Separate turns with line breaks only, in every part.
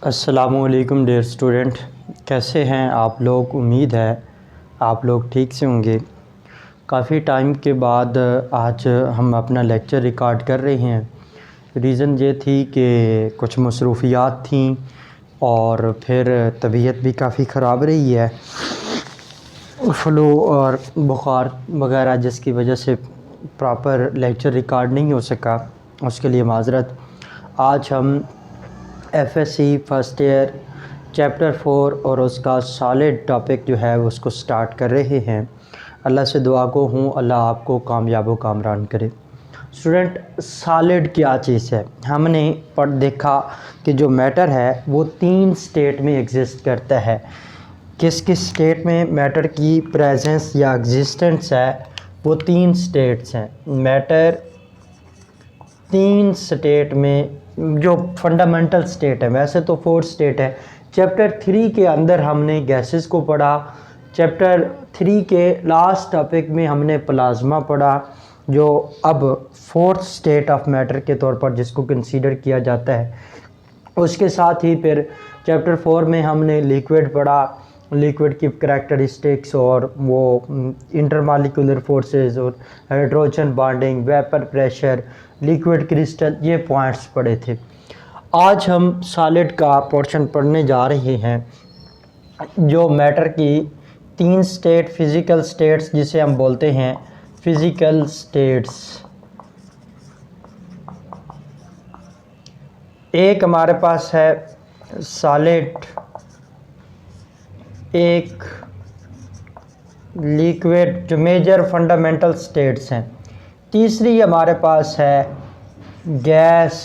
अस्सलामुअलैकुम dear student, कैसे हैं आप लोग। उम्मीद है आप लोग ठीक से होंगे। काफ़ी टाइम के बाद आज हम अपना लेक्चर रिकॉर्ड कर रहे हैं। रीज़न ये थी कि कुछ मसरूफियात थी और फिर तबीयत भी काफ़ी ख़राब रही है, फ्लू और बुखार वगैरह, जिसकी वजह से प्रॉपर लेक्चर रिकॉर्ड नहीं हो सका। उसके लिए माज़रत। आज हम एफएससी फर्स्ट ईयर चैप्टर 4 और उसका सॉलिड टॉपिक जो है उसको स्टार्ट कर रहे हैं। अल्लाह से दुआ को हूँ अल्लाह आपको कामयाब व कामरान करे। स्टूडेंट, सॉलिड क्या चीज़ है? हमने पढ़ देखा कि जो मैटर है वो 3 स्टेट में एग्जिस्ट करता है। किस किस स्टेट में मैटर की प्रेजेंस या एग्जिस्टेंस है? वो 3 स्टेट्स हैं। मैटर 3 स्टेट में जो फंडामेंटल स्टेट है, वैसे तो 4 स्टेट है। चैप्टर 3 के अंदर हमने गैसेस को पढ़ा। चैप्टर 3 के लास्ट टॉपिक में हमने प्लाज्मा पढ़ा, जो अब 4th स्टेट ऑफ मैटर के तौर पर जिसको कंसीडर किया जाता है। उसके साथ ही फिर चैप्टर 4 में हमने लिक्विड पढ़ा, लिक्विड की करैक्टरिस्टिक्स और वो इंटरमॉलिक्यूलर फोर्सेस और hydrogen bonding, vapour pressure, liquid crystal, ये पॉइंट्स पढ़े थे। आज हम सॉलिड का पोर्शन पढ़ने जा रहे हैं। जो मैटर की 3 स्टेट, फिज़िकल स्टेट्स जिसे हम बोलते हैं फिज़िकल स्टेट्स। एक हमारे पास है सॉलिड, एक लिक्विड, जो मेजर फंडामेंटल स्टेट्स हैं। तीसरी हमारे पास है गैस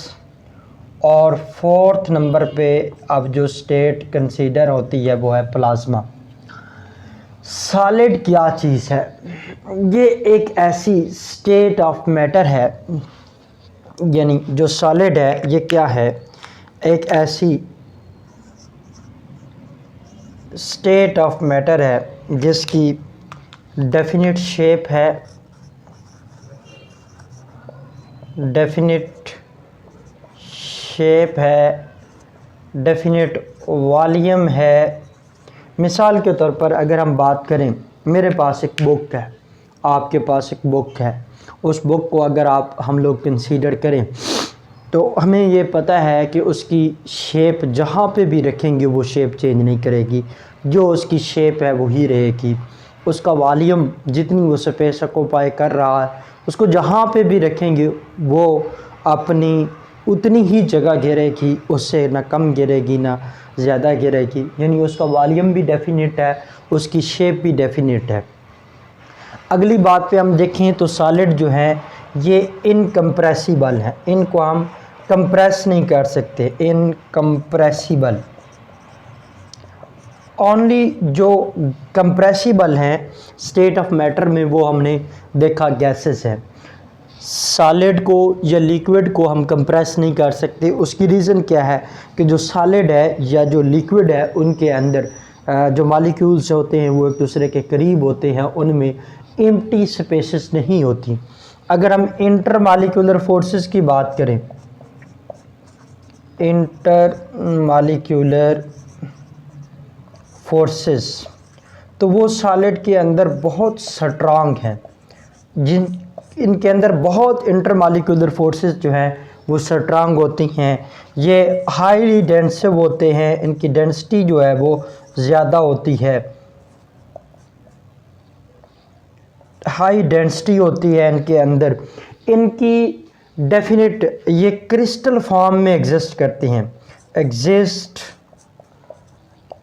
और 4th नंबर पे अब जो स्टेट कंसीडर होती है वो है प्लाज्मा। सॉलिड क्या चीज़ है? ये एक ऐसी स्टेट ऑफ मैटर है, यानी जो सॉलिड है ये क्या है? एक ऐसी स्टेट ऑफ मैटर है जिसकी डेफिनिट शेप है, डेफिनिट वॉल्यूम है। मिसाल के तौर पर अगर हम बात करें, मेरे पास एक बुक है, आपके पास एक बुक है। उस बुक को अगर हम लोग कंसीडर करें तो हमें ये पता है कि उसकी शेप जहाँ पे भी रखेंगे वो शेप चेंज नहीं करेगी, जो उसकी शेप है वही रहेगी। उसका वॉल्यूम जितनी वो स्पेस ऑक्यूपाई कर रहा है, उसको जहाँ पे भी रखेंगे वो अपनी उतनी ही जगह घेरेगी, उससे ना कम घेरेगी ना ज़्यादा घेरेगी। यानी उसका वॉल्यूम भी डेफिनिट है, उसकी शेप भी डेफिनिट है। अगली बात पे हम देखें तो सॉलिड जो है ये इनकम्प्रेसिबल है, इनको हम कंप्रेस नहीं कर सकते, इनकम्प्रेसिबल। ओनली जो कंप्रेसिबल हैं स्टेट ऑफ मैटर में वो हमने देखा गैसेस है। सॉलिड को या लिक्विड को हम कंप्रेस नहीं कर सकते। उसकी रीज़न क्या है कि जो सॉलिड है या जो लिक्विड है उनके अंदर जो मॉलिक्यूल्स होते हैं वो एक दूसरे के करीब होते हैं, उनमें एम्प्टी स्पेसेस नहीं होती। अगर हम इंटर मॉलिक्यूलर फोर्सेस की बात करें, इंटर मॉलिक्यूलर फोर्सेस, तो वो सॉलिड के अंदर बहुत स्ट्रांग हैं। इनके अंदर बहुत इंटरमॉलिक्यूलर फोर्सेस जो हैं वो स्ट्रांग होती हैं। ये हाईली डेंसिव होते हैं, इनकी डेंसिटी जो है वो ज़्यादा होती है, हाई डेंसिटी होती है इनके अंदर। इनकी डेफिनिट ये क्रिस्टल फॉर्म में एग्जिस्ट करती हैं, एग्जिस्ट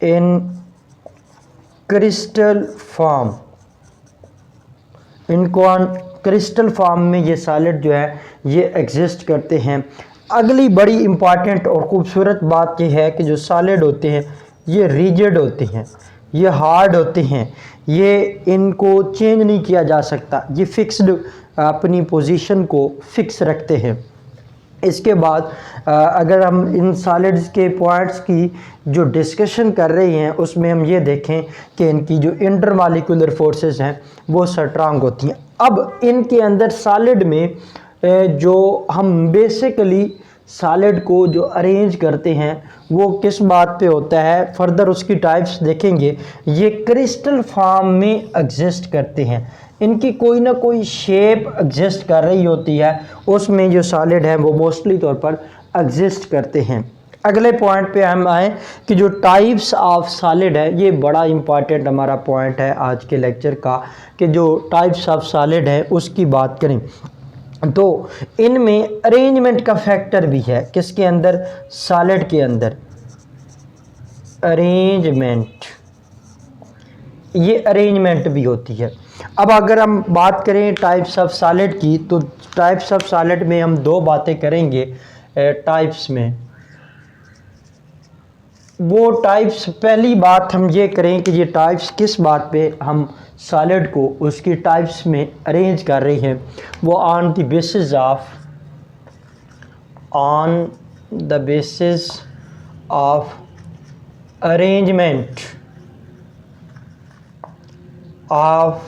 इन क्रिस्टल फॉर्म। इनको क्रिस्टल फॉर्म में ये सॉलिड जो है ये एग्जिस्ट करते हैं। अगली बड़ी इम्पॉर्टेंट और ख़ूबसूरत बात ये है कि जो सॉलिड होते हैं ये रिजिड होते हैं, ये हार्ड होते हैं, ये इनको चेंज नहीं किया जा सकता, ये फिक्स्ड अपनी पोजीशन को फिक्स रखते हैं। इसके बाद अगर हम इन सॉलिड्स के पॉइंट्स की जो डिस्कशन कर रहे हैं उसमें हम ये देखें कि इनकी जो इंटरमॉलिक्यूलर फोर्सेस हैं वो स्ट्रांग होती हैं। अब इनके अंदर सॉलिड में जो हम बेसिकली सॉलिड को जो अरेंज करते हैं वो किस बात पे होता है, फर्दर उसकी टाइप्स देखेंगे। ये क्रिस्टल फॉर्म में एग्जिस्ट करते हैं, इनकी कोई ना कोई शेप एग्जिस्ट कर रही होती है, उसमें जो सॉलिड है वो मोस्टली तौर पर एग्जिस्ट करते हैं। अगले पॉइंट पे हम आए कि जो टाइप्स ऑफ सॉलिड है, ये बड़ा इंपॉर्टेंट हमारा पॉइंट है आज के लेक्चर का, कि जो टाइप्स ऑफ सॉलिड है उसकी बात करें तो इनमें अरेंजमेंट का फैक्टर भी है। किसके अंदर? सॉलिड के अंदर अरेंजमेंट, ये अरेंजमेंट भी होती है। अब अगर हम बात करें टाइप्स ऑफ सॉलिड की, तो टाइप्स ऑफ सॉलिड में हम दो बातें करेंगे। टाइप्स में वो टाइप्स, पहली बात हम ये करें कि ये टाइप्स किस बात पे हम सॉलिड को उसकी टाइप्स में अरेंज कर रहे हैं, वो on the basis of arrangement of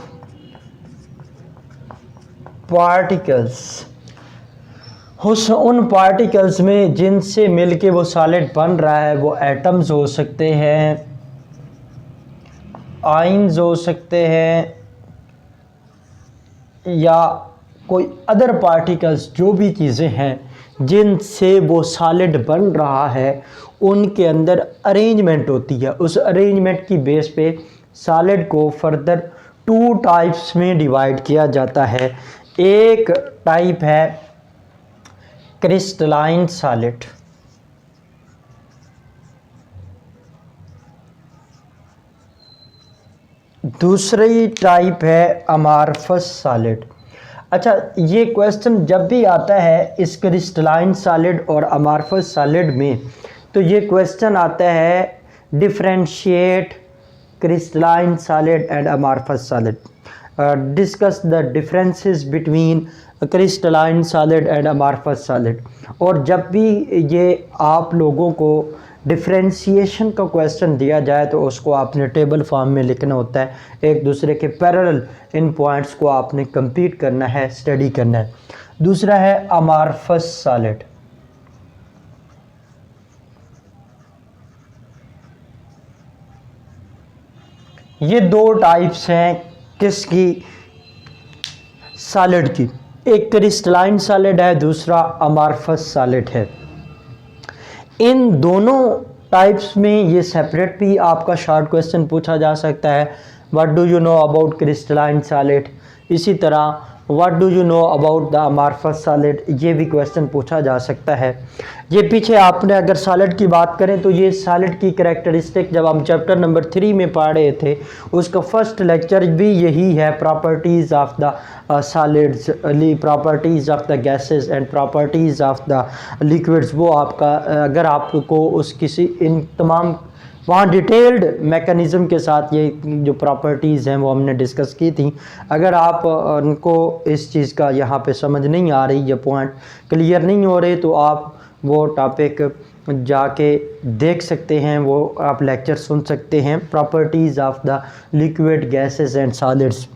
particles, उन पार्टिकल्स में जिनसे मिलके वो सॉलिड बन रहा है। वो एटम्स हो सकते हैं, आयंस हो सकते हैं, या कोई अदर पार्टिकल्स, जो भी चीज़ें हैं जिनसे वो सॉलिड बन रहा है, उनके अंदर अरेंजमेंट होती है। उस अरेंजमेंट की बेस पे सॉलिड को फर्दर टू टाइप्स में डिवाइड किया जाता है। एक टाइप है क्रिस्टलाइन सॉलिड, दूसरी टाइप है अमार्फस सॉलिड। अच्छा, ये क्वेश्चन जब भी आता है इस क्रिस्टलाइन सॉलिड और अमार्फस सॉलिड में, तो ये क्वेश्चन आता है differentiate crystalline solid and amorphous solid, discuss the differences between crystalline solid and amorphous solid. और जब भी ये आप लोगों को डिफरेंशिएशन का क्वेश्चन दिया जाए तो उसको आपने टेबल फॉर्म में लिखना होता है, एक दूसरे के पैरेलल इन पॉइंट्स को आपने कंप्लीट करना है, स्टडी करना है। दूसरा है अमार्फस सॉलिड। ये दो टाइप्स हैं किसकी? सॉलिड की। एक क्रिस्टलाइन सॉलिड है, दूसरा अमार्फस सॉलिड है। इन दोनों टाइप्स में ये सेपरेट भी आपका शॉर्ट क्वेश्चन पूछा जा सकता है, what do you know about crystalline solid. इसी तरह what do you know about the amorphous solid, ये भी क्वेश्चन पूछा जा सकता है। ये पीछे आपने अगर सॉलिड की बात करें तो ये सॉलिड की कैरेक्टरिस्टिक जब हम चैप्टर नंबर 3 में पढ़ रहे थे, उसका फर्स्ट लेक्चर भी यही है, properties of the solids, properties of the gases and properties of the liquids. वो आपका अगर आपको उस किसी इन तमाम वहाँ डिटेल्ड मैकेनिज़्म के साथ ये जो प्रॉपर्टीज़ हैं वो हमने डिस्कस की थी। अगर आप उनको इस चीज़ का यहाँ पे समझ नहीं आ रही, ये पॉइंट क्लियर नहीं हो रहे, तो आप वो टॉपिक जाके देख सकते हैं, वो आप लेक्चर सुन सकते हैं, properties of the liquid gases and solids.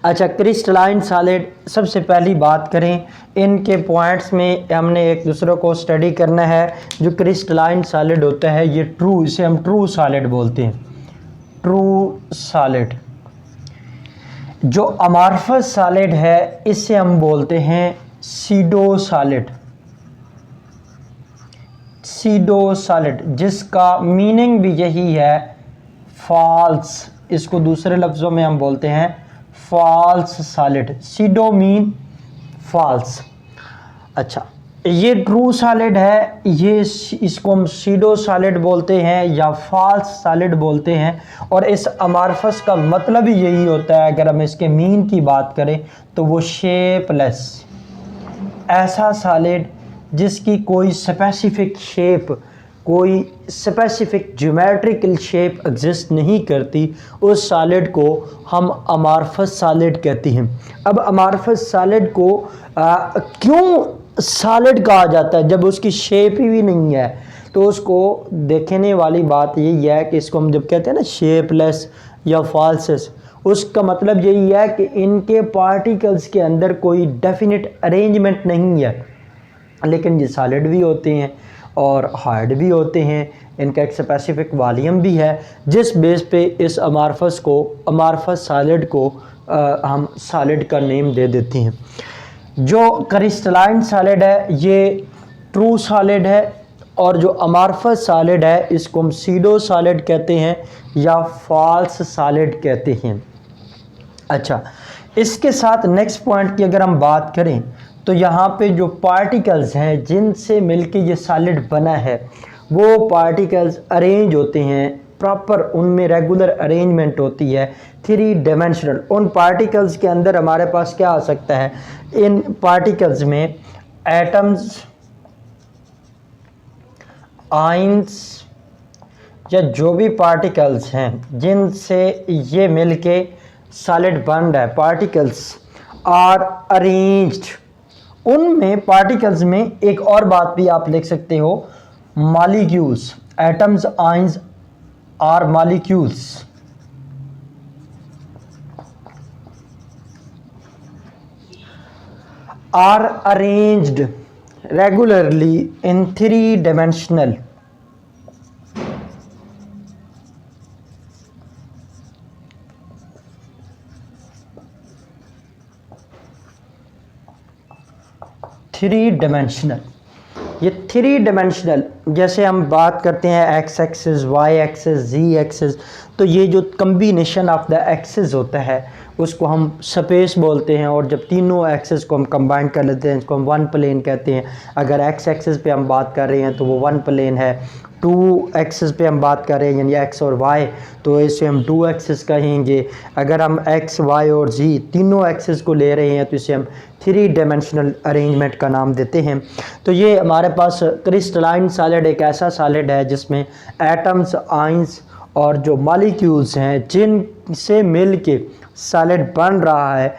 अच्छा, क्रिस्टलाइन सॉलिड, सबसे पहली बात करें इनके पॉइंट्स में हमने एक दूसरे को स्टडी करना है। जो क्रिस्टलाइन सॉलिड होता है ये ट्रू, इसे हम ट्रू सॉलिड बोलते हैं, ट्रू सॉलिड। जो अमार्फस सॉलिड है इसे हम बोलते हैं सीडो सॉलिड, सीडो सॉलिड, जिसका मीनिंग भी यही है फॉल्स। इसको दूसरे लफ्ज़ों में हम बोलते हैं false solid, pseudo mean false. अच्छा, ये ट्रू सॉलिड है, ये इसको हम सीडो सॉलिड बोलते हैं या फॉल्स सॉलिड बोलते हैं। और इस अमार्फस का मतलब ही यही होता है, अगर हम इसके मीन की बात करें तो वो शेपलेस, ऐसा सॉलिड जिसकी कोई स्पेसिफिक शेप, कोई स्पेसिफिक ज्योमेट्रिकल शेप एग्जिस्ट नहीं करती, उस सॉलिड को हम अमार्फस सॉलिड कहते हैं। अब अमार्फस सॉलिड को क्यों सॉलिड कहा जाता है जब उसकी शेप ही भी नहीं है? तो उसको देखने वाली बात यही है कि इसको हम जब कहते हैं ना शेपलेस या फॉल्सेस, उसका मतलब यही है कि इनके पार्टिकल्स के अंदर कोई डेफिनेट अरेंजमेंट नहीं है। लेकिन ये सॉलिड भी होते हैं और हार्ड भी होते हैं। इनका एक स्पेसिफिक वॉल्यूम भी है जिस बेस पे इस अमारफस सॉलिड को हम सॉलिड का नेम दे देते हैं। जो क्रिस्टलाइन सॉलिड है ये ट्रू सॉलिड है, और जो अमारफस सॉलिड है इसको हम सीडो सॉलिड कहते हैं या फॉल्स सॉलिड कहते हैं। अच्छा, इसके साथ नेक्स्ट पॉइंट की अगर हम बात करें तो यहाँ पे जो पार्टिकल्स हैं जिनसे मिलके ये सॉलिड बना है वो पार्टिकल्स अरेंज होते हैं प्रॉपर, उनमें रेगुलर अरेंजमेंट होती है, 3 डायमेंशनल। उन पार्टिकल्स के अंदर हमारे पास क्या आ सकता है, इन पार्टिकल्स में एटम्स, आयंस या जो भी पार्टिकल्स हैं जिनसे ये मिलके सॉलिड बन रहा है, पार्टिकल्स आर अरेंज्ड। उनमें पार्टिकल्स में एक और बात भी आप लिख सकते हो, molecules, atoms, ions are molecules. Are arranged regularly in 3 dimensional ये 3 डायमेंशनल, जैसे हम बात करते हैं x axis, y axis, z axis, तो ये जो कम्बिनेशन ऑफ द एक्सिस होता है उसको हम स्पेस बोलते हैं। और जब तीनों एक्सिस को हम कंबाइन कर लेते हैं इसको हम वन प्लेन कहते हैं। अगर एक्स एक्सिस पे हम बात कर रहे हैं तो वो वन प्लेन है, 2 एक्सिस पे हम बात कर रहे हैं यानी एक्स और वाई तो इसे हम 2 एक्सिस कहेंगे। अगर हम एक्स, वाई और जी तीनों एक्सिस को ले रहे हैं तो इसे हम 3 डायमेंशनल अरेंजमेंट का नाम देते हैं। तो ये हमारे पास क्रिस्टलाइन सॉलिड एक ऐसा सॉलिड है जिसमें एटम्स, आयंस और जो मॉलिक्यूल्स हैं जिनसे मिल के सॉलिड बन रहा है,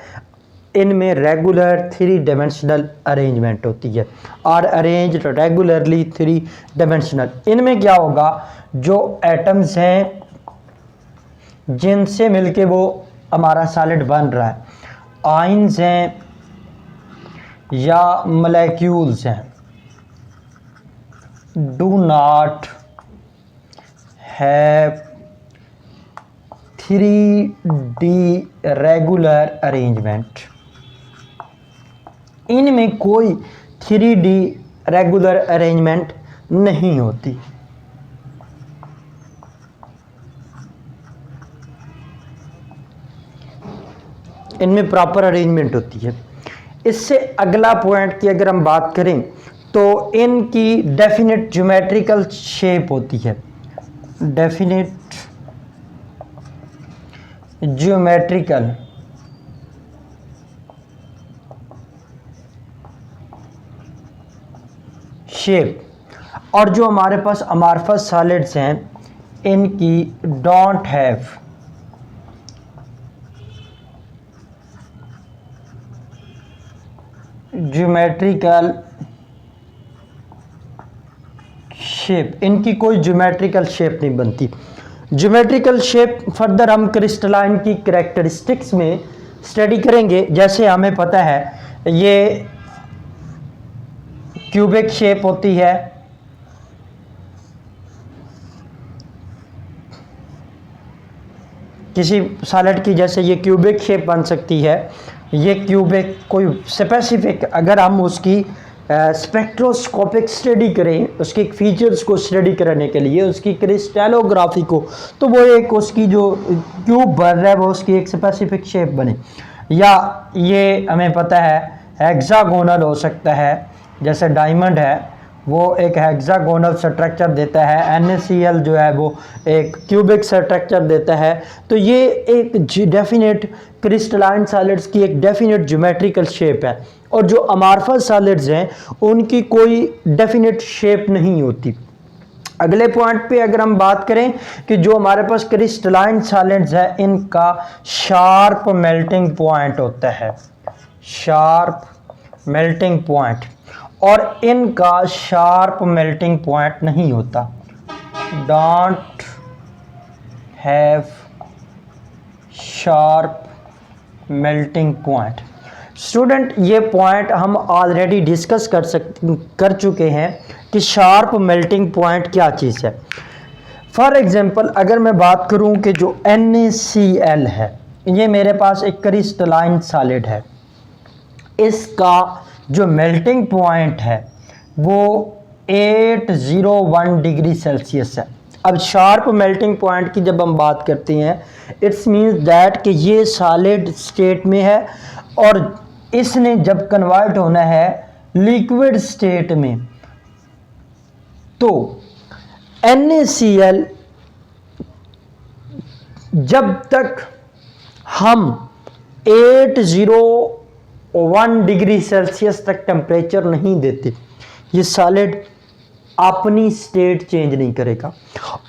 इनमें रेगुलर 3 डायमेंशनल अरेंजमेंट होती है और अरेंज्ड रेगुलरली 3 डायमेंशनल। इनमें क्या होगा, जो एटम्स हैं जिनसे मिलके वो हमारा सॉलिड बन रहा है, आयंस हैं या मॉलिक्यूल्स हैं, do not have 3D regular arrangement. इनमें कोई 3D रेगुलर अरेंजमेंट नहीं होती। इनमें प्रॉपर अरेंजमेंट होती है। इससे अगला पॉइंट की अगर हम बात करें तो इनकी डेफिनेट ज्योमेट्रिकल शेप होती है, डेफिनेट ज्योमेट्रिकल शेप। और जो हमारे पास अमारफस सॉलिड्स हैं इनकी डोंट हैव ज्योमेट्रिकल शेप, इनकी कोई ज्योमेट्रिकल शेप नहीं बनती। ज्योमेट्रिकल शेप फर्दर हम क्रिस्टलाइन की कैरेक्टरिस्टिक्स में स्टडी करेंगे। जैसे हमें पता है ये क्यूबिक शेप होती है, किसी सॉलिड की जैसे ये क्यूबिक शेप बन सकती है। ये क्यूबिक कोई स्पेसिफिक, अगर हम उसकी स्पेक्ट्रोस्कोपिक स्टडी करें, उसके फीचर्स को स्टडी करने के लिए, उसकी क्रिस्टलोग्राफी को, तो वो एक उसकी जो क्यूब बन रहा है वो उसकी एक स्पेसिफिक शेप बने। या ये हमें पता है हेक्सागोनल हो सकता है, जैसे डायमंड है वो एक हेक्सागोनल स्ट्रक्चर देता है, NaCl जो है वो एक क्यूबिक स्ट्रक्चर देता है। तो ये एक डेफिनेट क्रिस्टलाइन सॉलिड्स की एक डेफिनेट ज्योमेट्रिकल शेप है। और जो अमारफस सॉलिड्स हैं उनकी कोई डेफिनेट शेप नहीं होती। अगले पॉइंट पे अगर हम बात करें कि जो हमारे पास क्रिस्टलाइन सॉलिड्स है इनका शार्प मेल्टिंग पॉइंट होता है, शार्प मेल्टिंग पॉइंट, और इनका शार्प मेल्टिंग पॉइंट नहीं होता, don't have sharp melting point. Student ये पॉइंट हम ऑलरेडी डिस्कस कर चुके हैं कि शार्प मेल्टिंग पॉइंट क्या चीज़ है। फॉर एग्जांपल अगर मैं बात करूं कि जो NaCl है, ये मेरे पास एक क्रिस्टलाइन सॉलिड है, इसका जो मेल्टिंग पॉइंट है वो 801 डिग्री सेल्सियस है। अब शार्प मेल्टिंग पॉइंट की जब हम बात करते हैं, इट्स मीन्स दैट कि ये सॉलिड स्टेट में है और इसने जब कन्वर्ट होना है लिक्विड स्टेट में, तो NaCl जब तक हम 801 डिग्री सेल्सियस तक टेम्परेचर नहीं देते, ये सॉलिड अपनी स्टेट चेंज नहीं करेगा।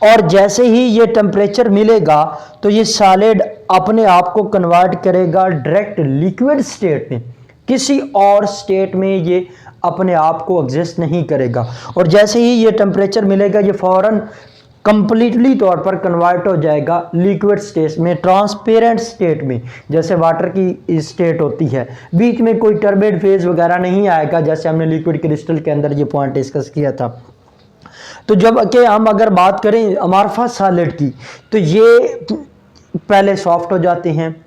और जैसे ही ये टेम्परेचर मिलेगा तो ये सॉलिड अपने आप को कन्वर्ट करेगा डायरेक्ट लिक्विड स्टेट में, किसी और स्टेट में ये अपने आप को एग्जिस्ट नहीं करेगा। और जैसे ही ये टेम्परेचर मिलेगा ये फौरन कंप्लीटली तौर पर कन्वर्ट हो जाएगा लिक्विड स्टेट में, ट्रांसपेरेंट स्टेट में, जैसे वाटर की स्टेट होती है, बीच में कोई टर्बिड फेज वगैरह नहीं आएगा, जैसे हमने लिक्विड क्रिस्टल के अंदर ये पॉइंट डिस्कस किया था। तो जब कि हम अगर बात करें अमॉर्फस सॉलिड की, तो ये पहले सॉफ्ट हो जाते हैं,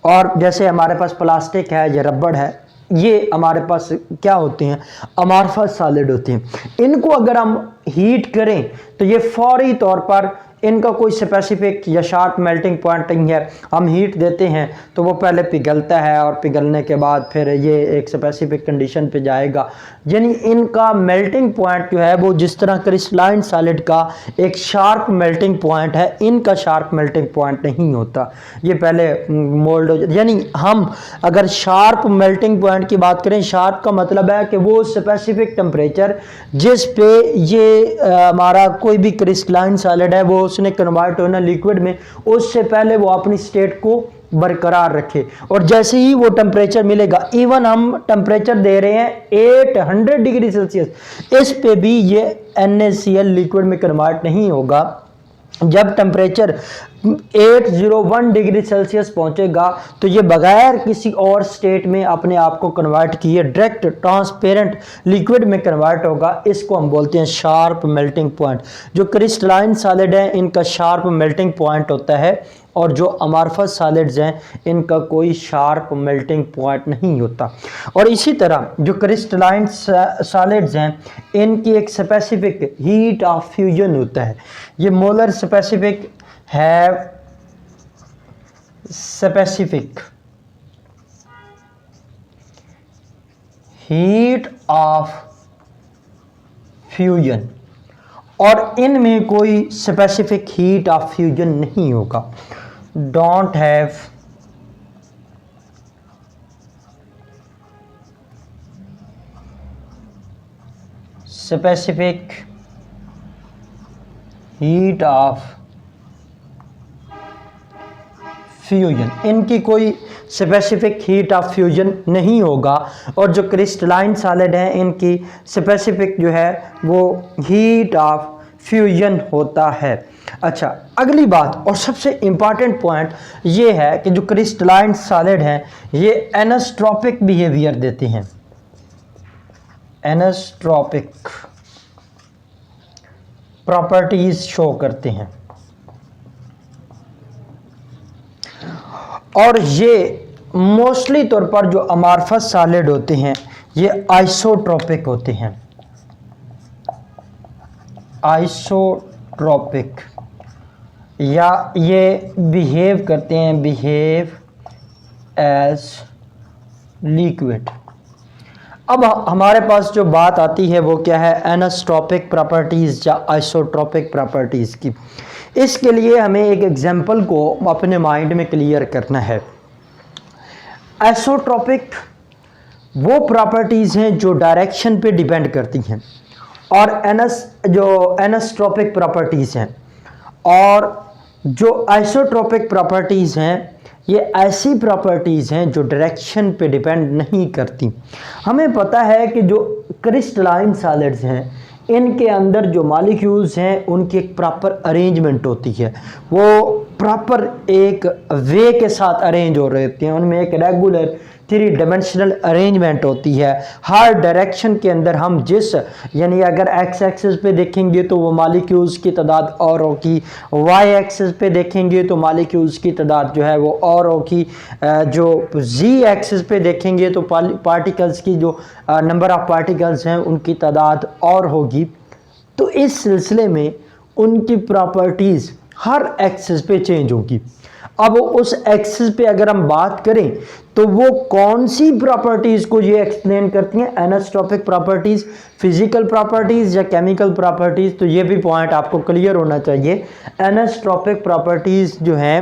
और जैसे हमारे पास प्लास्टिक है या रबड़ है, ये हमारे पास क्या होते हैं, अमॉर्फस सॉलिड होते हैं। इनको अगर हम हीट करें तो ये फौरी तौर पर, इनका कोई स्पेसिफिक या शार्प मेल्टिंग पॉइंट नहीं है, हम हीट देते हैं तो वो पहले पिघलता है और पिघलने के बाद फिर ये एक स्पेसिफिक कंडीशन पे जाएगा। यानी इनका मेल्टिंग पॉइंट जो है वो जिस तरह क्रिस्टलाइन सॉलिड का एक शार्प मेल्टिंग पॉइंट है, इनका शार्प मेल्टिंग पॉइंट नहीं होता, ये पहले मोल्ड हो जाता। यानी हम अगर शार्प मेल्टिंग पॉइंट की बात करें, शार्प का मतलब है कि वो स्पेसिफिक टेम्परेचर जिस पे ये हमारा कोई भी क्रिस्टलाइन सॉलिड है वो उसने कन्वर्ट होना लिक्विड में, उससे पहले वो अपनी स्टेट को बरकरार रखे। और जैसे ही वो टेम्परेचर मिलेगा, इवन हम टेम्परेचर दे रहे हैं 800 डिग्री सेल्सियस, इस पे भी ये NaCl लिक्विड में कन्वर्ट नहीं होगा। जब टेम्परेचर 801 डिग्री सेल्सियस पहुंचेगा तो ये बगैर किसी और स्टेट में अपने आप को कन्वर्ट किए डायरेक्ट ट्रांसपेरेंट लिक्विड में कन्वर्ट होगा। इसको हम बोलते हैं शार्प मेल्टिंग पॉइंट। जो क्रिस्टलाइन सॉलिड है इनका शार्प मेल्टिंग पॉइंट होता है, और जो अमॉर्फस सॉलिड्स हैं इनका कोई शार्प मेल्टिंग पॉइंट नहीं होता। और इसी तरह जो क्रिस्टलाइन सॉलिड्स हैं इनकी एक स्पेसिफिक हीट ऑफ फ्यूजन होता है। ये मोलर स्पेसिफिक है, स्पेसिफिक हीट ऑफ फ्यूजन, और इनमें कोई स्पेसिफिक हीट ऑफ फ्यूजन नहीं होगा। Don't have specific heat of fusion, इनकी कोई स्पेसिफिक हीट ऑफ फ्यूजन नहीं होगा। और जो क्रिस्टलाइन सॉलिड है इनकी स्पेसिफिक जो है वो हीट ऑफ फ्यूजन होता है। अच्छा, अगली बात और सबसे इम्पॉर्टेंट पॉइंट ये है कि जो क्रिस्टलाइन सॉलिड हैं ये एनोस्ट्रॉपिक बिहेवियर देते हैं। एनोस्ट्रॉपिक प्रॉपर्टीज शो करते हैं, और ये मोस्टली तौर पर जो अमॉर्फस सॉलिड होते हैं ये आइसोट्रोपिक होते हैं। आइसोट्रोपिक, या ये बिहेव करते हैं, बिहेव एज लिक्विड। अब हमारे पास जो बात आती है वो क्या है, एनोस्ट्रॉपिक प्रॉपर्टीज़ या आइसोट्रोपिक प्रॉपर्टीज़ की। इसके लिए हमें एक एग्जांपल को अपने माइंड में क्लियर करना है। आइसोट्रोपिक वो प्रॉपर्टीज़ हैं जो डायरेक्शन पे डिपेंड करती हैं, और जो एनोस्ट्रॉपिक प्रॉपर्टीज़ हैं और जो आइसोट्रोपिक प्रॉपर्टीज़ हैं ये ऐसी प्रॉपर्टीज़ हैं जो डायरेक्शन पे डिपेंड नहीं करती। हमें पता है कि जो क्रिस्टलाइन सॉलिड्स हैं इनके अंदर जो मॉलिक्यूल्स हैं उनकी एक प्रॉपर अरेंजमेंट होती है, वो प्रॉपर एक वे के साथ अरेंज हो रहे होते हैं, उनमें एक रेगुलर थ्री डायमेंशनल अरेंजमेंट होती है। हर डायरेक्शन के अंदर हम जिस यानी अगर एक्स एक्सिस पे देखेंगे तो वो मॉलिक्यूल्स की तादाद और होगी, वाई एक्सिस पे देखेंगे तो मॉलिक्यूल्स की तादाद जो है वो और होगी, जो जी एक्सिस पे देखेंगे तो पार्टिकल्स की जो नंबर ऑफ पार्टिकल्स हैं उनकी तादाद और होगी। तो इस सिलसिले में उनकी प्रॉपर्टीज़ हर एक्सिस पे चेंज होगी। अब उस एक्सिस पे अगर हम बात करें तो वो कौन सी प्रॉपर्टीज़ को ये एक्सप्लेन करती हैं, एनोट्रॉपिक प्रॉपर्टीज़, फिजिकल प्रॉपर्टीज़ या केमिकल प्रॉपर्टीज़। तो ये भी पॉइंट आपको क्लियर होना चाहिए। एनोट्रॉपिक प्रॉपर्टीज़ जो हैं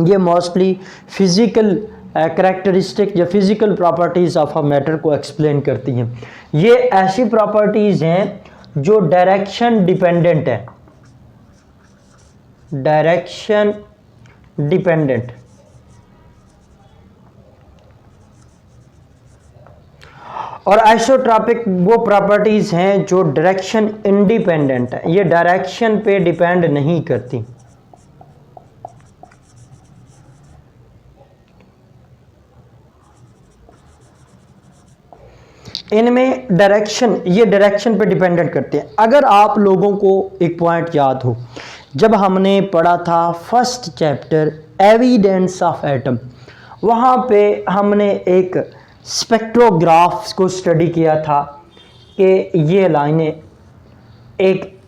ये मोस्टली फिजिकल करेक्टरिस्टिक या physical properties of a matter को एक्सप्लेन करती हैं। ये ऐसी प्रॉपर्टीज़ हैं जो डायरेक्शन डिपेंडेंट है, डायरेक्शन डिपेंडेंट, और आइसोट्रॉपिक वो प्रॉपर्टीज हैं जो डायरेक्शन इंडिपेंडेंट है, ये डायरेक्शन पे डिपेंड नहीं करती। इनमें ये डायरेक्शन पे डिपेंडेंट करते हैं। अगर आप लोगों को एक पॉइंट याद हो, जब हमने पढ़ा था first chapter evidence of atom, वहाँ पे हमने एक स्पेक्ट्रोग्राफ्स को स्टडी किया था कि ये लाइनें एक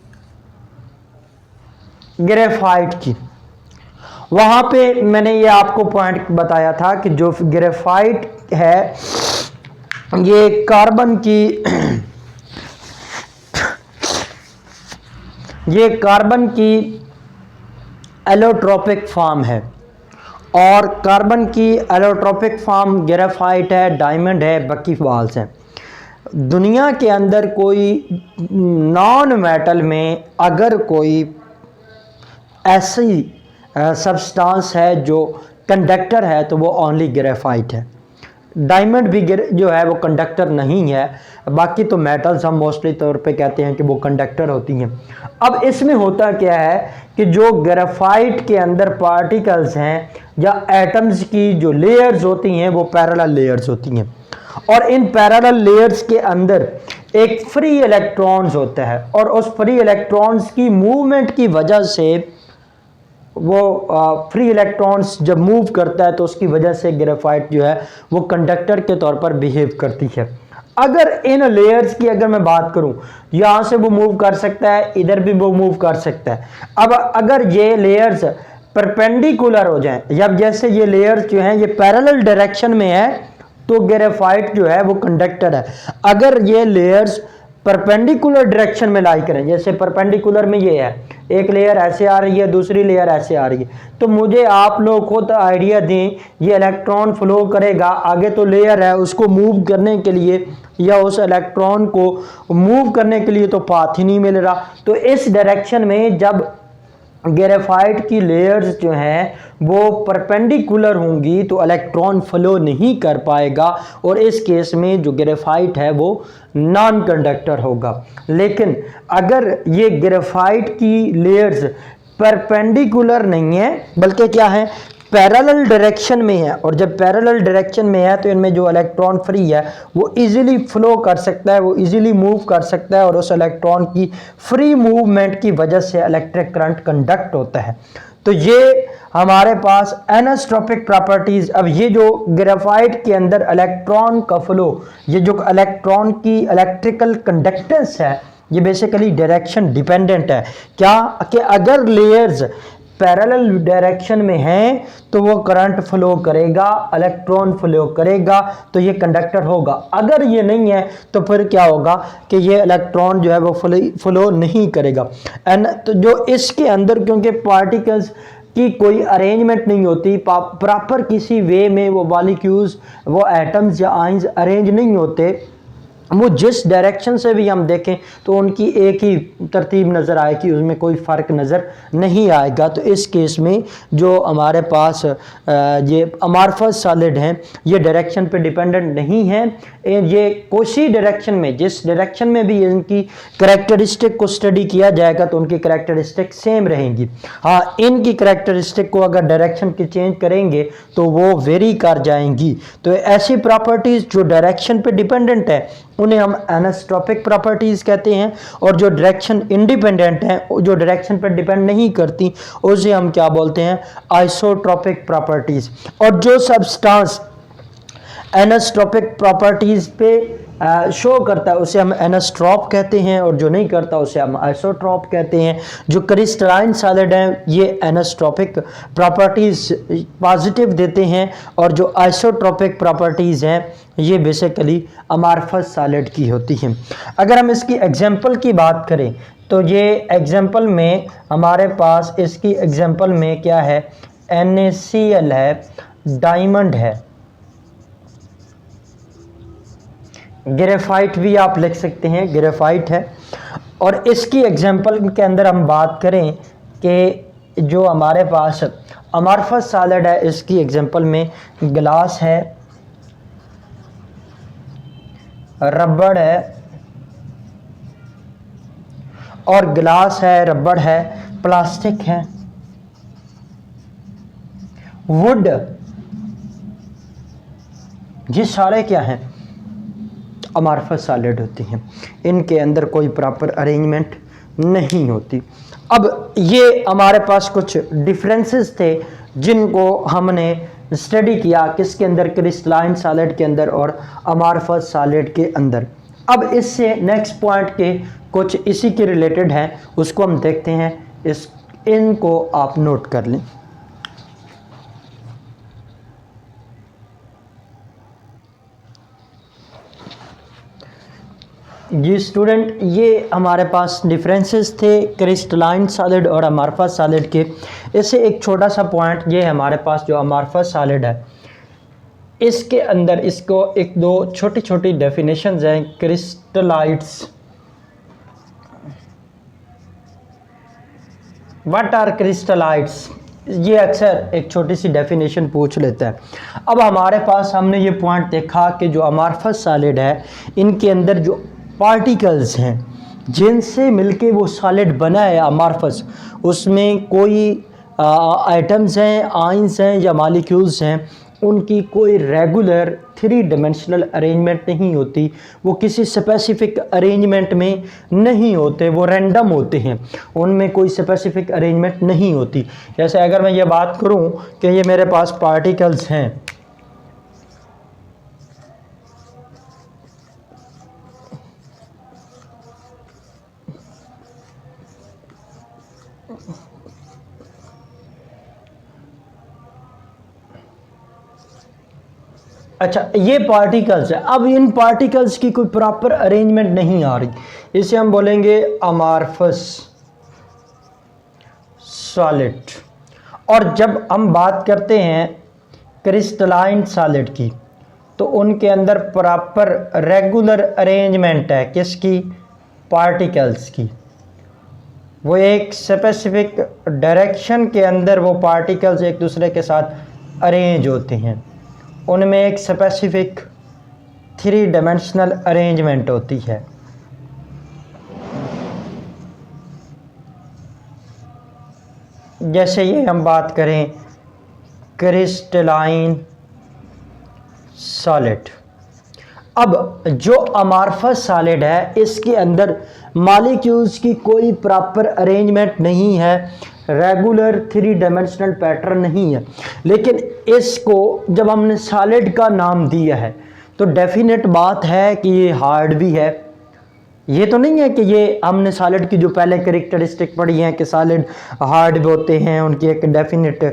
ग्रेफाइट की, वहाँ पे मैंने ये आपको पॉइंट बताया था कि जो ग्रेफाइट है ये कार्बन की एलोट्रोपिक फॉर्म है, और कार्बन की एलोट्रोपिक फॉर्म ग्रेफाइट है, डायमंड है, बकीवाल्स हैं। दुनिया के अंदर कोई नॉन मेटल में अगर कोई ऐसी सब्सटेंस है जो कंडक्टर है तो वो ओनली ग्रेफाइट है। डायमंड भी जो है वो कंडक्टर नहीं है, बाकी तो मेटल्स हम मोस्टली तौर पे कहते हैं कि वो कंडक्टर होती हैं। अब इसमें होता क्या है कि जो ग्रेफाइट के अंदर पार्टिकल्स हैं या एटम्स की जो लेयर्स होती हैं वो पैरेलल लेयर्स होती हैं, और इन पैरेलल लेयर्स के अंदर एक फ्री इलेक्ट्रॉन्स होता है, और उस फ्री इलेक्ट्रॉन्स की मूवमेंट की वजह से वो फ्री इलेक्ट्रॉन्स जब मूव करता है तो उसकी वजह से ग्रेफाइट जो है वो कंडक्टर के तौर पर बिहेव करती है। अगर इन लेयर्स की अगर मैं बात करूं, यहाँ से वो मूव कर सकता है, इधर भी वो मूव कर सकता है। अब अगर ये लेयर्स परपेंडिकुलर हो जाएं, या जैसे ये लेयर्स जो हैं ये पैरेलल डायरेक्शन में है तो ग्रेफाइट जो है वो कंडक्टर है। अगर ये लेयर्स परपेंडिकुलर डायरेक्शन में लाई करें, जैसे परपेंडिकुलर में ये है, एक लेयर ऐसे आ रही है, दूसरी लेयर ऐसे आ रही है, तो मुझे आप लोग खुद आइडिया दें ये इलेक्ट्रॉन फ्लो करेगा, आगे तो लेयर है उसको मूव करने के लिए या उस इलेक्ट्रॉन को मूव करने के लिए तो पाथ ही नहीं मिल रहा। तो इस डायरेक्शन में जब ग्रेफाइट की लेयर्स जो हैं वो परपेंडिकुलर होंगी तो इलेक्ट्रॉन फ्लो नहीं कर पाएगा, और इस केस में जो ग्रेफाइट है वो नॉन कंडक्टर होगा। लेकिन अगर ये ग्रेफाइट की लेयर्स परपेंडिकुलर नहीं है बल्कि क्या है, पैरेलल डायरेक्शन में है, और जब पैरेलल डायरेक्शन में है तो इनमें जो इलेक्ट्रॉन फ्री है वो इजीली फ्लो कर सकता है, वो इजीली मूव कर सकता है, और उस इलेक्ट्रॉन की फ्री मूवमेंट की वजह से इलेक्ट्रिक करंट कंडक्ट होता है। तो ये हमारे पास एनोट्रॉपिक प्रॉपर्टीज। अब ये जो ग्रेफाइट के अंदर इलेक्ट्रॉन का फ्लो, ये जो इलेक्ट्रॉन की इलेक्ट्रिकल कंडक्टेंस है, ये बेसिकली डायरेक्शन डिपेंडेंट है। क्या कि अगर लेयर्स पैरेलल डायरेक्शन में हैं तो वो करंट फ्लो करेगा, इलेक्ट्रॉन फ्लो करेगा, तो ये कंडक्टर होगा। अगर ये नहीं है तो फिर क्या होगा कि ये इलेक्ट्रॉन जो है वो फ्लो नहीं करेगा। एंड तो जो इसके अंदर क्योंकि पार्टिकल्स की कोई अरेंजमेंट नहीं होती, प्रॉपर किसी वे में वो मॉलिक्यूल्स, वो एटम्स या आयंस अरेंज नहीं होते, वो जिस डायरेक्शन से भी हम देखें तो उनकी एक ही तरतीब नज़र आएगी, उसमें कोई फ़र्क नज़र नहीं आएगा। तो इस केस में जो हमारे पास ये अमार्फस सॉलिड हैं ये डायरेक्शन पे डिपेंडेंट नहीं हैं। ये कोई डायरेक्शन में, जिस डायरेक्शन में भी इनकी करैक्टरिस्टिक को स्टडी किया जाएगा तो उनकी करैक्टरिस्टिक सेम रहेंगी। हाँ, इनकी करैक्टरिस्टिक को अगर डायरेक्शन की चेंज करेंगे तो वो वेरी कर जाएंगी। तो ऐसी प्रॉपर्टीज़ जो डायरेक्शन पे डिपेंडेंट है उन्हें हम एनोट्रोपिक प्रॉपर्टीज़ कहते हैं, और जो डायरेक्शन इंडिपेंडेंट हैं, जो डायरेक्शन पर डिपेंड नहीं करती, उसे हम क्या बोलते हैं, आइसोट्रोपिक प्रॉपर्टीज़। और जो सब्सटेंस एनोट्रोपिक प्रॉपर्टीज़ पे शो करता है उसे हम एनोट्रोप कहते हैं, और जो नहीं करता उसे हम आइसोट्रोप कहते हैं। जो क्रिस्टलाइन सॉलिड हैं ये एनोट्रोपिक प्रॉपर्टीज़ पॉजिटिव देते हैं, और जो आइसोट्रोपिक प्रॉपर्टीज़ हैं ये बेसिकली अमार्फस सॉलिड की होती हैं। अगर हम इसकी एग्जांपल की बात करें तो ये एग्जांपल में हमारे पास, इसकी एग्जांपल में क्या है, NaCl है, डायमंड है, ग्रेफाइट भी आप लिख सकते हैं, ग्रेफाइट है। और इसकी एग्जांपल के अंदर हम बात करें कि जो हमारे पास अमार्फस सॉलिड है इसकी एग्जांपल में ग्लास है, रबड़ है, और ग्लास है, रबड़ है, प्लास्टिक है, वुड, ये सारे क्या हैं, अमार्फस सॉलिड होती हैं। इनके अंदर कोई प्रॉपर अरेंजमेंट नहीं होती। अब ये हमारे पास कुछ डिफरेंसेस थे जिनको हमने स्टडी किया, किसके अंदर, क्रिस्टलाइन सॉलिड के अंदर और अमार्फस सॉलिड के अंदर। अब इससे नेक्स्ट पॉइंट के कुछ इसी के रिलेटेड हैं, उसको हम देखते हैं। इनको आप नोट कर लें। जी स्टूडेंट, ये हमारे पास डिफरेंसेस थे क्रिस्टलाइन सॉलिड और अमार्फस सॉलिड के। इससे एक छोटा सा पॉइंट ये है, हमारे पास जो अमार्फस सॉलिड है इसके अंदर इसको एक दो छोटी छोटी डेफिनेशंस हैं। क्रिस्टलाइट्स, व्हाट आर क्रिस्टलाइट्स, ये अक्सर एक छोटी सी डेफिनेशन पूछ लेता है। अब हमारे पास हमने ये पॉइंट देखा कि जो अमार्फस सॉलिड है इनके अंदर जो पार्टिकल्स हैं जिनसे मिलके वो सॉलिड बना है अमार्फस, उसमें कोई आइटम्स हैं, आयंस हैं या मॉलिक्यूल्स हैं, उनकी कोई रेगुलर 3 डायमेंशनल अरेंजमेंट नहीं होती। वो किसी स्पेसिफिक अरेंजमेंट में नहीं होते, वो रैंडम होते हैं, उनमें कोई स्पेसिफिक अरेंजमेंट नहीं होती। जैसे अगर मैं ये बात करूं कि ये मेरे पास पार्टिकल्स हैं, अच्छा ये पार्टिकल्स है। अब इन पार्टिकल्स की कोई प्रॉपर अरेंजमेंट नहीं आ रही, इसे हम बोलेंगे अमार्फस सॉलिड। और जब हम बात करते हैं क्रिस्टलाइन सॉलिड की तो उनके अंदर प्रॉपर रेगुलर अरेंजमेंट है, किसकी, पार्टिकल्स की। वो एक स्पेसिफिक डायरेक्शन के अंदर वो पार्टिकल्स एक दूसरे के साथ अरेंज होते हैं, उनमें एक स्पेसिफिक 3 डायमेंशनल अरेंजमेंट होती है। जैसे ये हम बात करें क्रिस्टलाइन सॉलिड। अब जो अमार्फस सॉलिड है इसके अंदर मॉलिक्यूल्स की कोई प्रॉपर अरेंजमेंट नहीं है, रेगुलर 3 डायमेंशनल पैटर्न नहीं है। लेकिन इसको जब हमने सॉलिड का नाम दिया है तो डेफिनेट बात है कि ये हार्ड भी है, ये तो नहीं है कि ये हमने सॉलिड की जो पहले कैरेक्टरिस्टिक पढ़ी हैं कि सॉलिड हार्ड भी होते हैं, उनकी एक डेफिनेट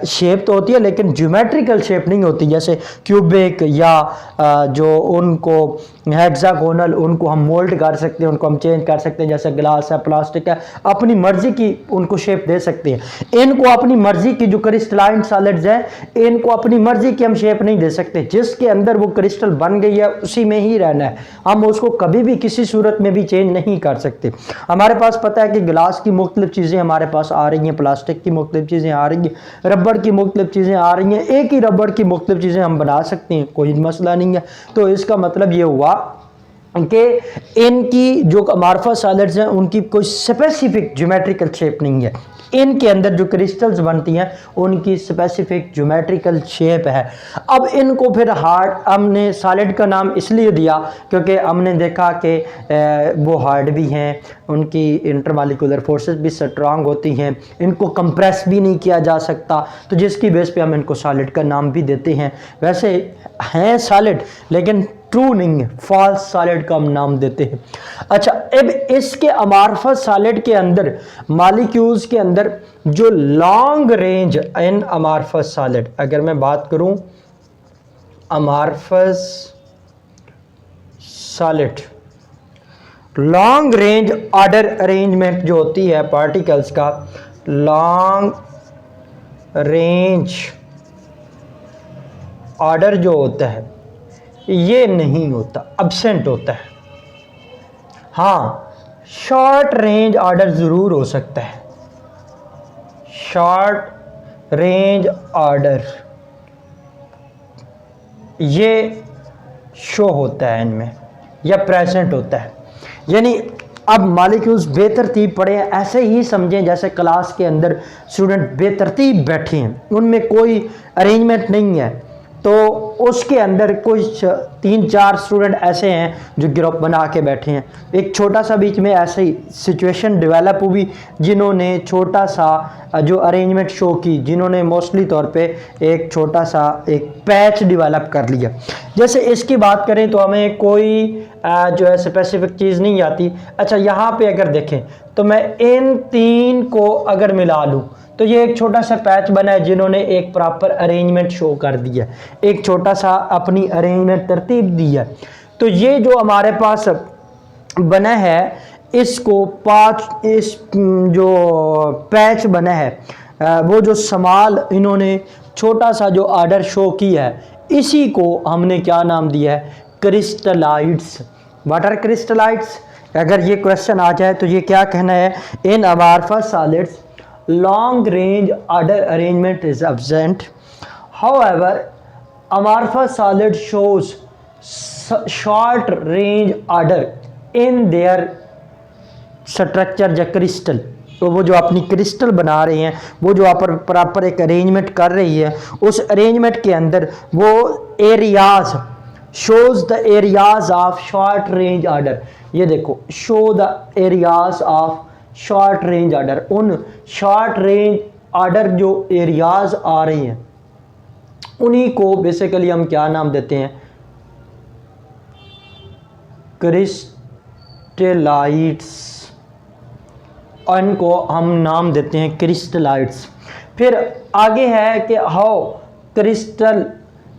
शेप तो होती है लेकिन ज्योमेट्रिकल शेप नहीं होती, जैसे क्यूबिक या जो उनको हेक्सागोनल, उनको हम मोल्ड कर सकते हैं, उनको हम चेंज कर सकते हैं, जैसे ग्लास है, प्लास्टिक है, अपनी मर्जी की उनको शेप दे सकते हैं। इनको अपनी मर्जी की जो क्रिस्टलाइन सॉलिड्स हैं, इनको अपनी मर्जी की हम शेप नहीं दे सकते। जिसके अंदर वो क्रिस्टल बन गई है उसी में ही रहना है, हम उसको कभी भी किसी सूरत में भी चेंज नहीं कर सकते। हमारे पास पता है कि गिलास की मुख्तलिफ चीज़ें हमारे पास आ रही हैं, प्लास्टिक की मुख्तलिफ चीज़ें आ रही हैं, रबड़ की मुख्तलिफ चीज़ें आ रही हैं, एक ही रबड़ की मुख्तलिफ चीज़ें हम बना सकते हैं, कोई मसला नहीं है। तो इसका मतलब ये हुआ कि इनकी जो अमार्फस सॉलिड्स हैं उनकी कोई स्पेसिफिक ज्योमेट्रिकल शेप नहीं है, इनके अंदर जो क्रिस्टल्स बनती हैं उनकी स्पेसिफिक ज्योमेट्रिकल शेप है। अब इनको फिर हार्ड हमने सॉलिड का नाम इसलिए दिया क्योंकि हमने देखा कि वो हार्ड भी हैं, उनकी इंटरमॉलिक्यूलर फोर्सेस भी स्ट्रांग होती हैं, इनको कंप्रेस भी नहीं किया जा सकता, तो जिसकी बेस पे हम इनको सॉलिड का नाम भी देते हैं। वैसे हैं सॉलिड लेकिन ट्रू नहीं है, फॉल्स सॉलिड का हम नाम देते हैं। अच्छा, अब इसके अमार्फस सॉलिड के अंदर मॉलिक्यूल्स के अंदर जो long range in amorphous solid, अगर मैं बात करूं amorphous solid, long range order arrangement जो होती है पार्टिकल्स का, लॉन्ग रेंज ऑर्डर जो होता है ये नहीं होता, एब्सेंट होता है। हाँ, शॉर्ट रेंज ऑर्डर ज़रूर हो सकता है, शॉर्ट रेंज ऑर्डर ये शो होता है इनमें या प्रेजेंट होता है। यानी अब मॉलिक्यूल्स बेतरतीब पड़े हैं, ऐसे ही समझें जैसे क्लास के अंदर स्टूडेंट बेतरतीब बैठे हैं, उनमें कोई अरेंजमेंट नहीं है, तो उसके अंदर कुछ 3-4 स्टूडेंट ऐसे हैं जो ग्रुप बना के बैठे हैं। एक छोटा सा बीच में ऐसे ही सिचुएशन डेवलप हुई जिन्होंने छोटा सा जो अरेंजमेंट शो की, जिन्होंने मोस्टली तौर पे एक छोटा सा एक पैच डेवलप कर लिया। जैसे इसकी बात करें तो हमें कोई जो है स्पेसिफिक चीज़ नहीं आती। अच्छा, यहाँ पे अगर देखें तो मैं इन 3 को अगर मिला लूँ तो ये एक छोटा सा पैच बना है जिन्होंने एक प्रॉपर अरेंजमेंट शो कर दिया, एक छोटा सा अपनी अरेंजमेंट तरतीब दी है। तो ये जो हमारे पास बना है इसको 5 इस जो पैच बना है वो जो समाल इन्होंने छोटा सा जो ऑर्डर शो किया है, इसी को हमने क्या नाम दिया है, क्रिस्टलाइट्स। What are क्रिस्टलाइट्स? अगर ये क्वेश्चन आ जाए तो ये क्या कहना है, इन अमार्फस solids long range order arrangement is absent, however amorphous solid shows short range order in their structure या क्रिस्टल। तो वो जो अपनी क्रिस्टल बना रहे हैं, वो जो प्रॉपर एक अरेंजमेंट कर रही है, उस अरेंजमेंट के अंदर वो areas shows the areas of short range order. ये देखो, show the areas of short range order, उन शॉर्ट रेंज ऑर्डर जो एरियाज आ रही हैं उन्हीं को बेसिकली हम क्या नाम देते हैं, क्रिस्टलाइट्स। इनको हम नाम देते हैं क्रिस्टलाइट्स। फिर आगे है कि हाउ क्रिस्टल,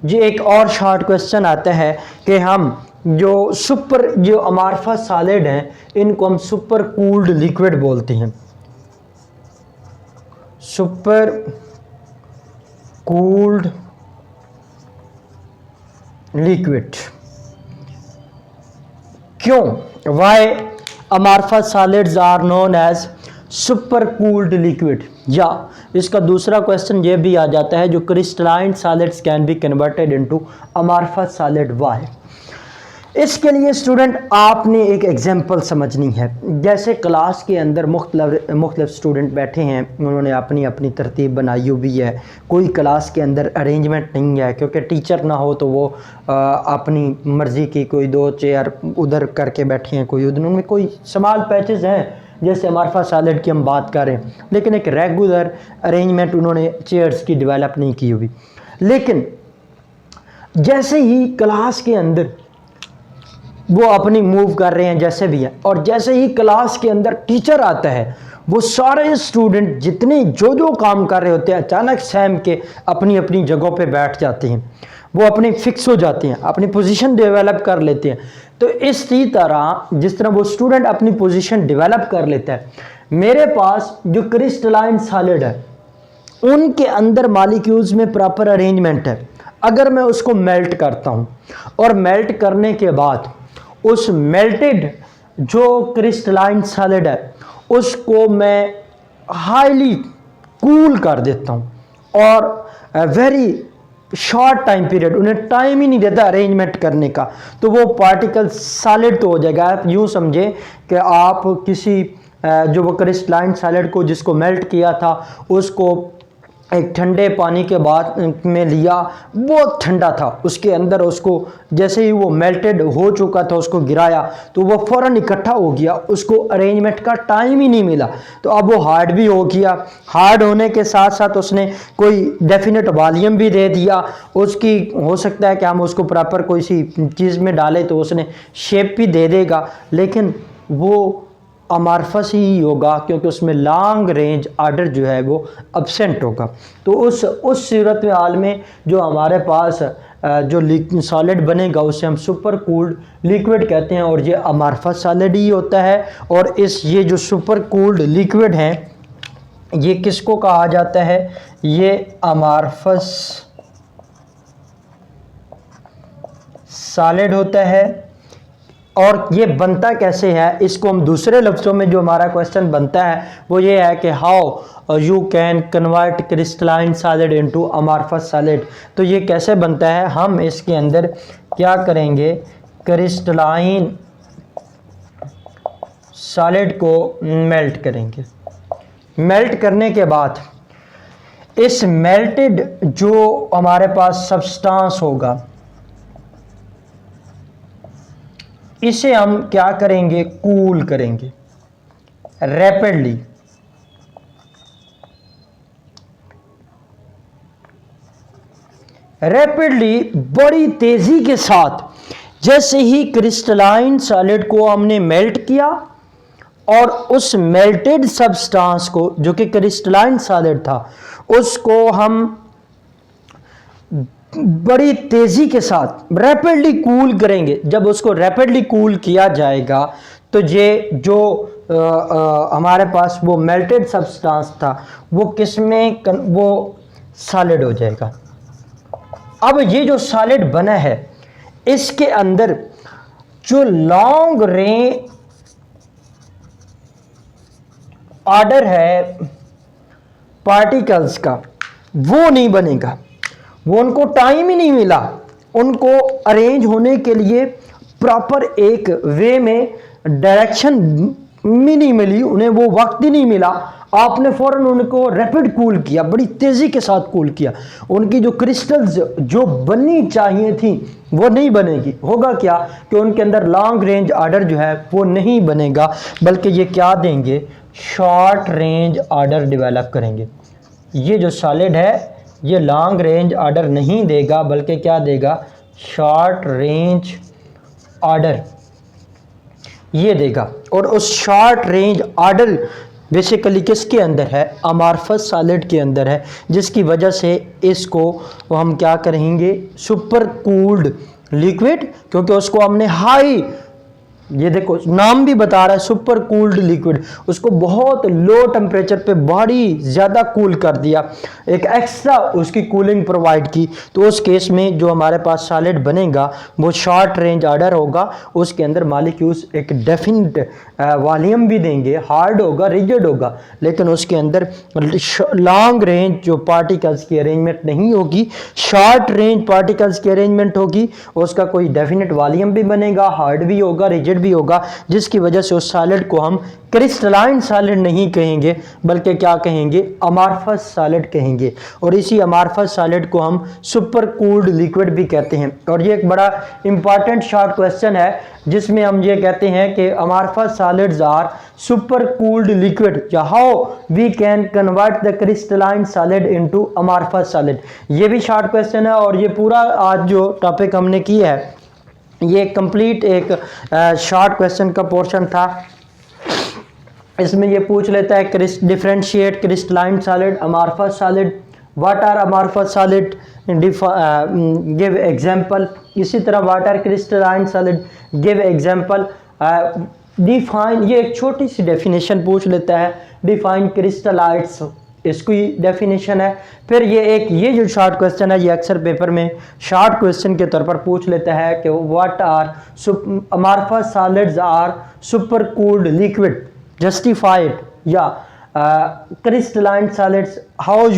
जो एक और शॉर्ट क्वेश्चन आता है कि हम जो अमार्फस सॉलिड हैं इनको हम सुपर कूल्ड लिक्विड बोलते हैं, सुपर कूल्ड लिक्विड। क्यों? Why amorphous solids are known as super cooled liquid? या इसका दूसरा क्वेश्चन ये भी आ जाता है, जो crystalline solids can be converted into amorphous solid, why? इसके लिए स्टूडेंट आपने एक एग्जांपल समझनी है। जैसे क्लास के अंदर मुख्तलिफ स्टूडेंट बैठे हैं, उन्होंने अपनी अपनी तरतीब बनाई हुई है, कोई क्लास के अंदर अरेंजमेंट नहीं है क्योंकि टीचर ना हो तो वो अपनी मर्ज़ी की कोई 2 चेयर उधर करके बैठे हैं, कोई उधर, उनमें कोई स्मॉल पैचेस हैं जैसे अमार्फस सॉलिड की हम बात करें, लेकिन एक रेगुलर अरेंजमेंट उन्होंने चेयर्स की डेवलप नहीं की हुई। लेकिन जैसे ही क्लास के अंदर वो अपनी मूव कर रहे हैं जैसे भी है। और जैसे ही क्लास के अंदर टीचर आता है, वो सारे स्टूडेंट जितने जो जो काम कर रहे होते हैं अचानक सहम के अपनी अपनी जगहों पे बैठ जाते हैं, वो अपने फिक्स हो जाते हैं, अपनी पोजीशन डेवलप कर लेते हैं। तो इसी तरह जिस तरह वो स्टूडेंट अपनी पोजीशन डेवलप कर लेता है, मेरे पास जो क्रिस्टलाइन सॉलिड है उनके अंदर मॉलिक्यूल्स में प्रॉपर अरेंजमेंट है। अगर मैं उसको मेल्ट करता हूं और मेल्ट करने के बाद उस मेल्टेड जो क्रिस्टलाइन सॉलिड है उसको मैं हाईली कूल कर देता हूं और वेरी शॉर्ट टाइम पीरियड, उन्हें टाइम ही नहीं देता अरेंजमेंट करने का, तो वो पार्टिकल सॉलिड तो हो जाएगा। आप यूँ समझे कि आप किसी जो वो क्रिस्टलाइन सॉलिड को जिसको मेल्ट किया था उसको एक ठंडे पानी के बाद में लिया, बहुत ठंडा था, उसके अंदर उसको जैसे ही वो मेल्टेड हो चुका था उसको गिराया तो वो फ़ौरन इकट्ठा हो गया, उसको अरेंजमेंट का टाइम ही नहीं मिला। तो अब वो हार्ड भी हो गया, हार्ड होने के साथ साथ उसने कोई डेफिनेट वॉल्यूम भी दे दिया, उसकी हो सकता है कि हम उसको प्रॉपर कोई सी चीज़ में डालें तो उसने शेप भी दे देगा, लेकिन वो अमारफस ही होगा क्योंकि उसमें लॉन्ग रेंज आर्डर जो है वो अब्सेंट होगा। तो उस सूरत हाल में जो हमारे पास जो सॉलिड बनेगा उसे हम सुपर कूल्ड लिक्विड कहते हैं और ये अमारफस सॉलिड ही होता है। और ये जो सुपर कूल्ड लिक्विड है ये किसको कहा जाता है, ये अमारफस सॉलिड होता है। और ये बनता कैसे है, इसको हम दूसरे लफ्ज़ों में जो हमारा क्वेश्चन बनता है वो ये है कि how you can convert crystalline solid into amorphous solid. तो ये कैसे बनता है, हम इसके अंदर क्या करेंगे, क्रिस्टलाइन सॉलिड को मेल्ट करेंगे। मेल्ट करने के बाद इस मेल्टेड जो हमारे पास सब्सटेंस होगा इसे हम क्या करेंगे, कूल करेंगे रैपिडली। रैपिडली बड़ी तेजी के साथ जैसे ही क्रिस्टलाइन सॉलिड को हमने मेल्ट किया और उस मेल्टेड सब्सटेंस को जो कि क्रिस्टलाइन सॉलिड था उसको हम बड़ी तेजी के साथ रैपिडली कूल करेंगे। जब उसको रैपिडली कूल किया जाएगा तो ये जो हमारे पास वो मेल्टेड सब्सटेंस था वो किस में वो सॉलिड हो जाएगा। अब ये जो सॉलिड बना है इसके अंदर जो लॉन्ग रेंज ऑर्डर है पार्टिकल्स का वो नहीं बनेगा, वो उनको टाइम ही नहीं मिला, उनको अरेंज होने के लिए प्रॉपर एक वे में डायरेक्शन भी नहीं मिली, उन्हें वो वक्त ही नहीं मिला। आपने फ़ौरन उनको रैपिड कूल किया, बड़ी तेज़ी के साथ कूल किया, उनकी जो क्रिस्टल्स जो बननी चाहिए थी वो नहीं बनेगी। होगा क्या कि उनके अंदर लॉन्ग रेंज आर्डर जो है वो नहीं बनेगा, बल्कि ये क्या देंगे, शॉर्ट रेंज आर्डर डेवलप करेंगे। ये जो सॉलिड है ये लॉन्ग रेंज आर्डर नहीं देगा बल्कि क्या देगा, शॉर्ट रेंज आर्डर ये देगा। और उस शॉर्ट रेंज आर्डर बेसिकली किसके अंदर है, अमारफस सॉलिड के अंदर है, जिसकी वजह से इसको हम क्या करेंगे, सुपर कूल्ड लिक्विड, क्योंकि उसको हमने हाई, ये देखो नाम भी बता रहा है सुपर कूल्ड लिक्विड, उसको बहुत लो टेम्परेचर पे बड़ी ज़्यादा कूल कर दिया, एक एक्स्ट्रा उसकी कूलिंग प्रोवाइड की। तो उस केस में जो हमारे पास सॉलिड बनेगा वो शॉर्ट रेंज आर्डर होगा, उसके अंदर मॉलिक्यूल्स एक डेफिनेट वॉल्यूम भी देंगे, हार्ड होगा, रिजिड होगा, लेकिन उसके अंदर लॉन्ग रेंज जो पार्टिकल्स की अरेंजमेंट नहीं होगी, शॉर्ट रेंज पार्टिकल्स की अरेंजमेंट होगी। उसका कोई डेफिनेट वॉल्यूम भी बनेगा, हार्ड भी होगा, रिजिड भी होगा, जिसकी वजह से उस सॉलिड को हम क्रिस्टलाइन सॉलिड नहीं कहेंगे बल्कि क्या कहेंगे, अमारफस सॉलिड कहेंगे। और इसी अमारफस सॉलिड को हम सुपर कूल्ड लिक्विड भी कहते हैं। और ये एक बड़ा इंपॉर्टेंट शॉर्ट क्वेश्चन है जिसमें हम ये कहते हैं कि amorphous solids are super cooled liquid, या how we can convert the crystalline solid into amorphous solid. ये भी शॉर्ट क्वेश्चन है और ये पूरा आज जो टॉपिक हमने किया है ये कंप्लीट एक शॉर्ट क्वेश्चन का पोर्शन था। इसमें ये पूछ लेता है differentiate crystalline solid, amorphous solid, what are amorphous solid, give example. इसी तरह what are crystalline solid, give example. Define, ये एक छोटी सी डेफिनेशन पूछ लेता है, डिफाइन क्रिस्टलाइट्स, इसकी डेफिनेशन है। फिर ये जो शॉर्ट क्वेश्चन है ये अक्सर पेपर में शॉर्ट क्वेश्चन के तौर पर पूछ लेता है कि what are amorphous solids are super cooled liquid, justified, या crystalline solids, how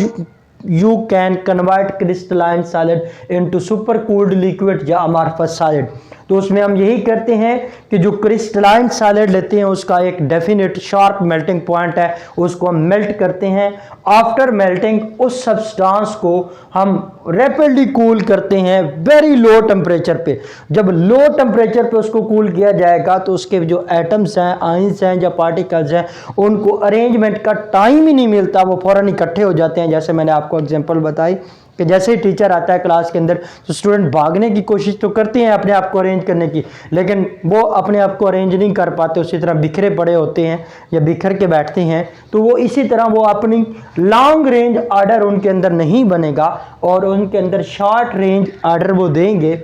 you can convert crystalline solid into super cooled liquid या amorphous solid। तो उसमें हम यही करते हैं कि जो क्रिस्टलाइन सॉलिड लेते हैं उसका एक डेफिनेट शार्प मेल्टिंग पॉइंट है, उसको हम मेल्ट करते हैं। आफ्टर मेल्टिंग उस सब्सटेंस को हम रैपिडली कूल करते हैं वेरी लो टेम्परेचर पे। जब लो टेम्परेचर पे उसको कूल किया जाएगा तो उसके जो एटम्स हैं, आयंस हैं या पार्टिकल्स हैं, उनको अरेंजमेंट का टाइम ही नहीं मिलता, वो फौरन इकट्ठे हो जाते हैं। जैसे मैंने आपको एग्जांपल बताई कि जैसे ही टीचर आता है क्लास के अंदर तो स्टूडेंट भागने की कोशिश तो करते हैं अपने आप को अरेंज करने की, लेकिन वो अपने आप को अरेंज नहीं कर पाते, उसी तरह बिखरे पड़े होते हैं या बिखर के बैठते हैं। तो वो इसी तरह वो अपनी लॉन्ग रेंज आर्डर उनके अंदर नहीं बनेगा और उनके अंदर शॉर्ट रेंज आर्डर वो देंगे,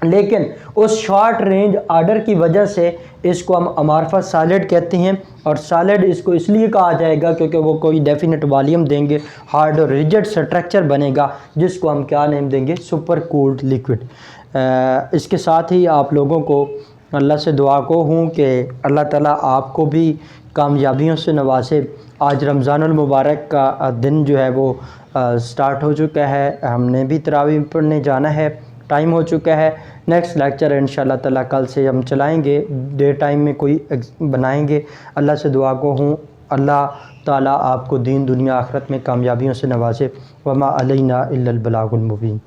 लेकिन उस शॉर्ट रेंज आर्डर की वजह से इसको हम अमॉर्फस सॉलिड कहते हैं। और सॉलिड इसको इसलिए कहा जाएगा क्योंकि वो कोई डेफिनेट वॉल्यूम देंगे, हार्ड और रिजिड स्ट्रक्चर बनेगा, जिसको हम क्या नेम देंगे, सुपर कूल्ड लिक्विड। इसके साथ ही आप लोगों को अल्लाह से दुआ को हूँ कि अल्लाह ताला आपको भी कामयाबियों से नवाजे। आज रमज़ानुल मुबारक का दिन जो है वो स्टार्ट हो चुका है, हमने भी तरावीह पढ़ने जाना है, टाइम हो चुका है। नेक्स्ट लेक्चर इंशाल्लाह ताला कल से हम चलाएंगे, डे टाइम में कोई बनाएंगे। अल्लाह से दुआ को हूँ अल्लाह ताला आपको दीन दुनिया आखिरत में कामयाबियों से नवाजे। वमा अलैना इल्लल बलागुल मुबीन।